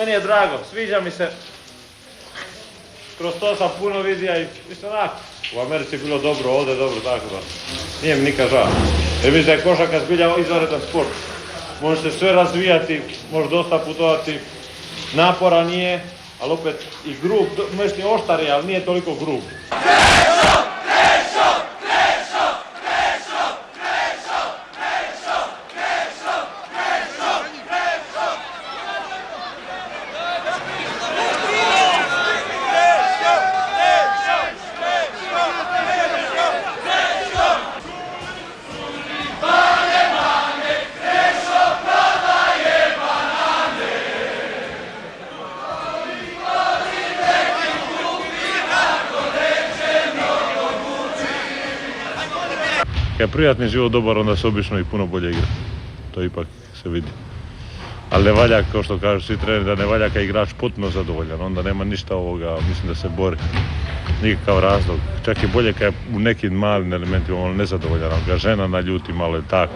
Meni je drago, sviđa mi se. Kroz to sam puno vidio i mislim onako, u Americi je bilo dobro, ovdje je dobro, tako da nije mi nikad žao. Jer mislim da je košarka zbilja izvanredan sport. Može se sve razvijati, može dosta putovati, napora nije, ali opet i grub, možda oštar je, ali nije toliko grub. Kad je prijatni život dobar, onda se obično i puno bolje igra. To ipak se vidi. Ali ne valja, kao što kažu svi treneri, da ne valja kad je igrač potpuno zadovoljan. Onda nema ništa ovoga, mislim da se bori. Nikakav razlog. Čak i bolje kad je u nekim malim elementima ono nezadovoljan. Ga žena naljuti malo i tako.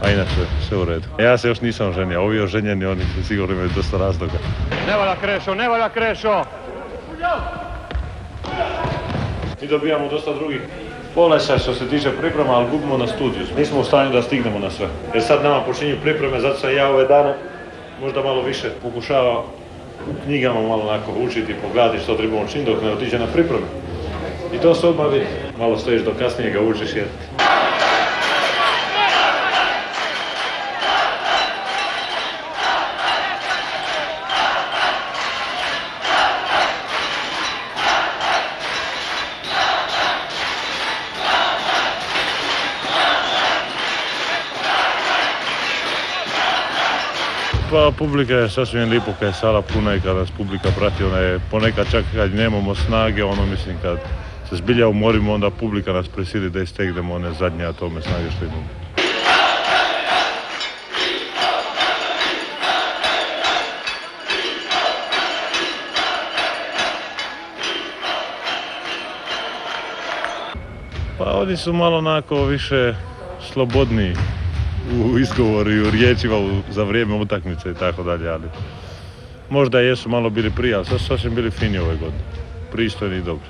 A inače sve u redu. Ja se još nisam ženio, ovi oženjeni, oni sigurno imaju dosta razloga. Ne valja Krešo, ne valja Krešo! Mi dobijamo dosta drugih polesa što se tiče priprema, ali gubimo na studiju. Nismo u stanju da stignemo na sve. Jer sad nama počinju pripreme, zato sam ja ove dane možda malo više pokušava u knjigama malo onako učiti, pogledati što trebamo činiti dok ne otiđe na pripreme. I to se odmah vidi. Malo stojiš do kasnije ga učiš jer... Pa publika je sasvim lijepo kad je sala puna i kad nas publika prati, ona je ponekad čak kad nemamo snage, ono mislim kad se zbilja umorimo, onda publika nas prisili da istegnemo one zadnje atome snage što imamo. Pa oni su malo onako više slobodniji u izgovoru i u riječima za vrijeme utakmice i tako dalje, ali možda jesu malo bili prije, ali sad su sasvim bili fini ove godine. Pristojni i dobri.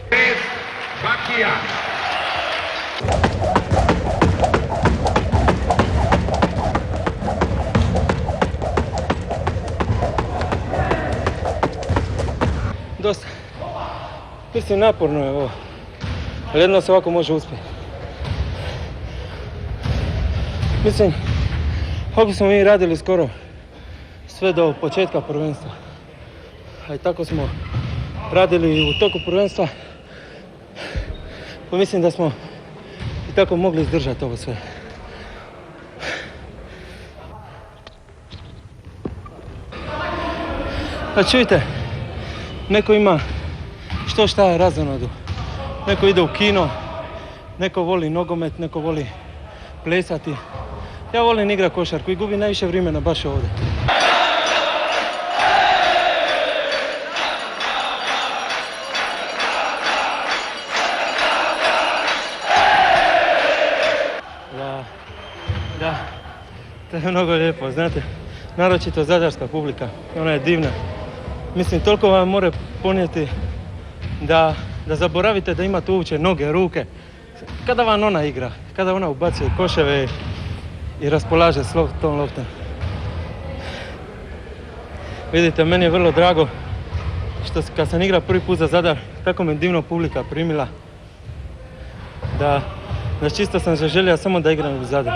Dosta. Mislim, naporno je ovo, ali jedno se ovako može uspjeti. Mislim, ovdje smo mi radili skoro sve do početka prvenstva. A i tako smo radili u toku prvenstva. Pa mislim da smo i tako mogli izdržati ovo sve. Pa čujte, neko ima što šta razonodu. Neko ide u kino, neko voli nogomet, neko voli plesati. Ja volim igrati košarku i gubim najviše vremena baš ovdje. Da, to je mnogo lijepo, znate. Naročito zadarska publika, ona je divna. Mislim, toliko vam more ponijeti da zaboravite da imate uopće noge, ruke. Kada vam ona igra, kada ona ubacuje koševe i raspolaže s tom loptom. Vidite, meni je vrlo drago što kad sam igrao prvi put za Zadar, tako me divno publika primila da čisto sam zaželio samo da igram u Zadar.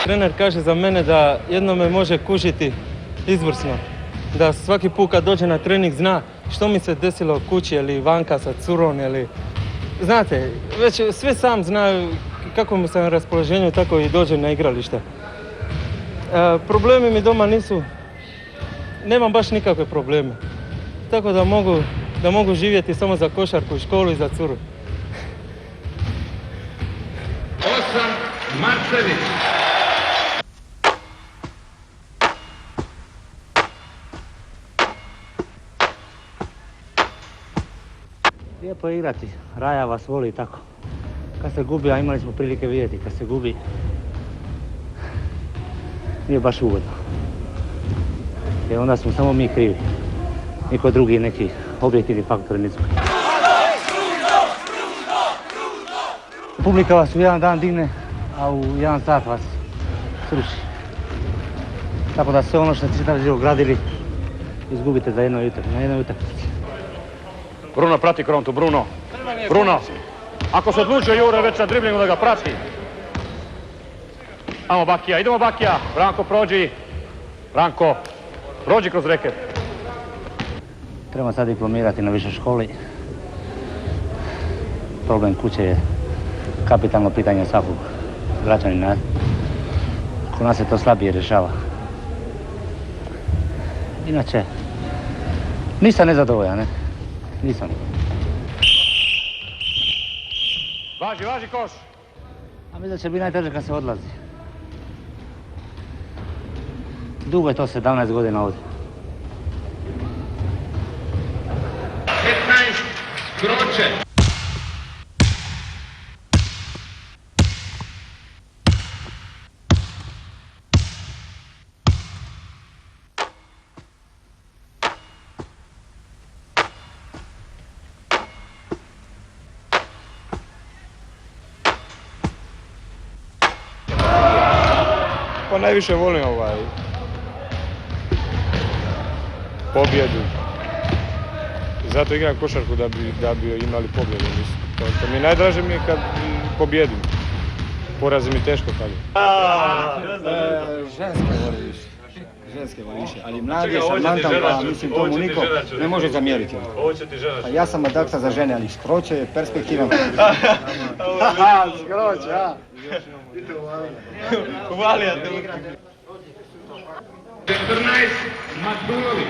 Trener kaže za mene da jedno me može kužiti izvrsno. Da svaki put kad dođe na trening zna što mi se desilo kući ili vanka sa curom ili... Znate, već sve sam zna kako mu sam na raspoloženju, tako i dođe na igralište. Problemi mi doma nisu... Nemam baš nikakve probleme. Tako da mogu živjeti samo za košarku, školu i za curu. 8. Marcević. Lijepo je igrati, Raja vas voli tako. Kad se gubi, a imali smo prilike vidjeti, kad se gubi, nije baš ugodno. Jer onda smo samo mi krivi. Niko drugi neki objektivni faktori nisu. Publika vas u jedan dan digne, a u jedan sat vas sruši. Tako da sve ono što ste čitav život gradili, izgubite za na jednoj utakmici. Bruno prati Krontu, Bruno. Bruno, ako se odlučio Jure već na driblingu da ga prati. Ajmo Bakija, idemo Bakija. Branko prođi. Branko, prođi kroz reket. Trebamo sad diplomirati na višoj školi. Problem kuće je kapitalno pitanje svakog građanina. Kod nas se to slabije rješava. Inače, nisam nezadovoljan, ne? Nisam. Važi koš. A mislim da će biti najteže kad se odlazi. Dugo je to 17 godina ovdje. 15 Kroče. Pa najviše volim pobjedu. Zato igram košarku da bi imali pobjedu. To mi je najdraže kad pobjedim. Porazi mi teško tada. Ženske voli više, ali mladi je šarmantan, pa mislim tomu niko ne može zamjeriti. Pa ja sam adakta za žene, ali Skroće je perspektivan. Skroće, ja. Uvalija te. 14 Matulović.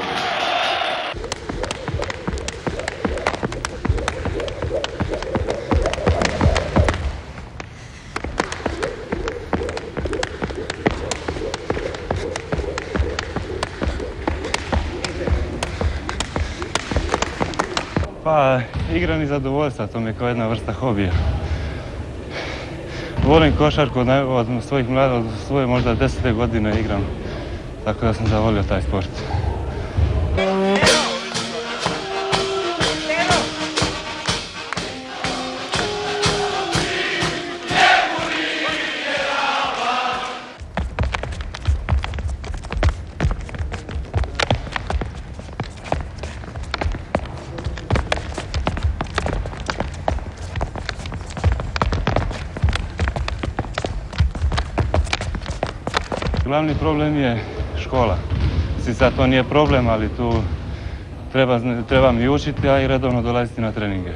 Pa, igram i zadovoljstva, to mi je kao jedna vrsta hobija. Volim košarku od svoje možda 10. godine igram, tako da sam zavolio taj sport. Glavni problem je škola. Mislim, sad to nije problem, ali tu treba mi učiti, a i redovno dolaziti na treninge.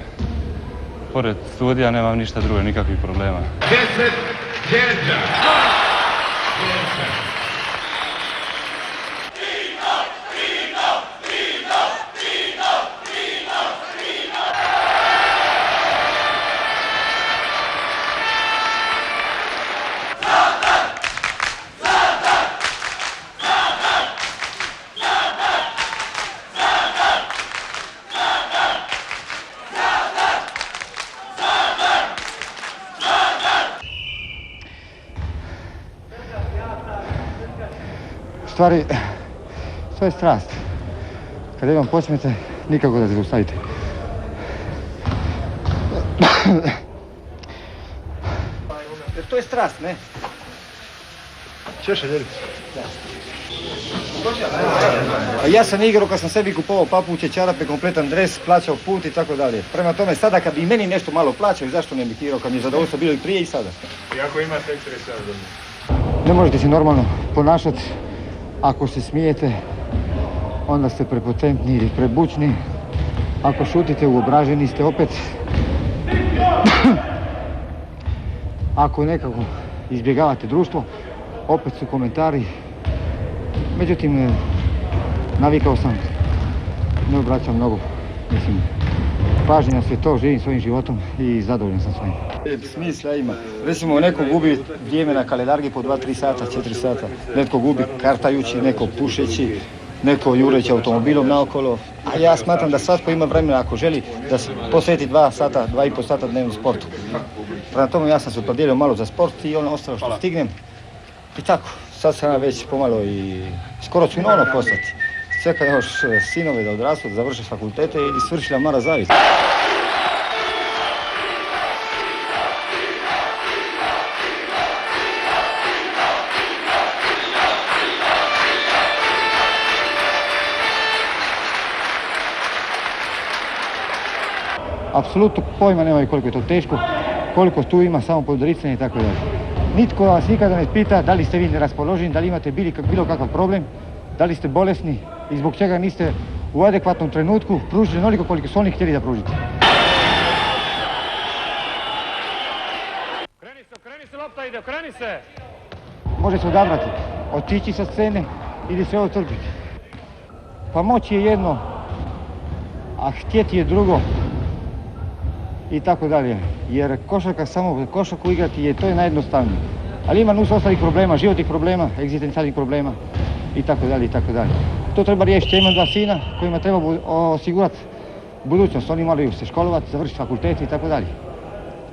Pored studija nemam ništa drugo, nikakvih problema. 10 Đerđa. Stvari, to je strast. Kada jednom počnete, nikako da se zaustavite. Jer to je strast, ne? Češ je djelica. A ja sam igrao kad sam sebi kupovao papuče, čarape, kompletan dres, plaćao put i tako dalje. Prema tome, sada kad bi meni nešto malo plaćao, zašto ne bih igrao kad mi je zadovoljstvo bilo i prije i sada? I ako imate ekstra Ne možete se normalno ponašati. Ako se smijete, onda ste prepotentni ili prebučni. Ako šutite, uobraženi ste opet. Ako nekako izbjegavate društvo, opet su komentari. Međutim, navikao sam, ne obraćam mnogo. Mislim, pažnje na sve to, živim svojim životom i zadovoljan sam svojim. Smisla ima. Recimo, neko gubi vrijeme na kalendargi po 2-3 sata, 4 sata. Netko gubi kartajući, neko pušeći. neko jureći automobilom naokolo, a ja smatram da svatko ima vremena ako želi da se posveti 2 sata, 2,5 sata dnevno sportu. Prema tome ja sam se opredjelio malo za sport i ono ostalo što stignem. I tako, sad sam ja već pomalo i skoro ću ono postati. Čeka još sinove da odrastu, da završe fakultete i svršila Mara Zavić. Apsolutno pojma nemaju koliko je to teško, koliko tu ima samo podricanje i tako dalje. Nitko vas nikada ne pita da li ste vi neraspoloženi, da li imate bilo kakav problem, da li ste bolesni i zbog čega niste u adekvatnom trenutku pružili onoliko koliko su oni htjeli da pružite. Kreni se, lopta ide, kreni se! Može se odabrati, otići sa scene ili sve otrpiti. Pa moći je jedno, a htjeti je drugo. I tako dalje, jer košarka samo košarku igrati to je najjednostavnije. Ali ima niz ostalih problema, životnih problema, egzistencijalnih problema i tako dalje i tako dalje. To treba riješiti. Ja imam 2 sina kojima treba osigurati budućnost. Oni moraju se školovati, završiti fakultet i tako dalje.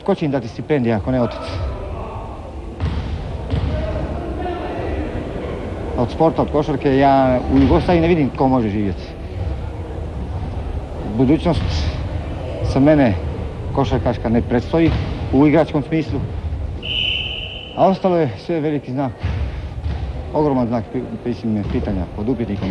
Tko će im dati stipendije ako ne otac? Od sporta, od košarke, ja u Jugoslaviji ne vidim ko može živjeti. Budućnost sa mene košarkaška ne predstoji u igračkom smislu, a ostalo je sve veliki znak, ogroman znak pitanja pod upitnikom.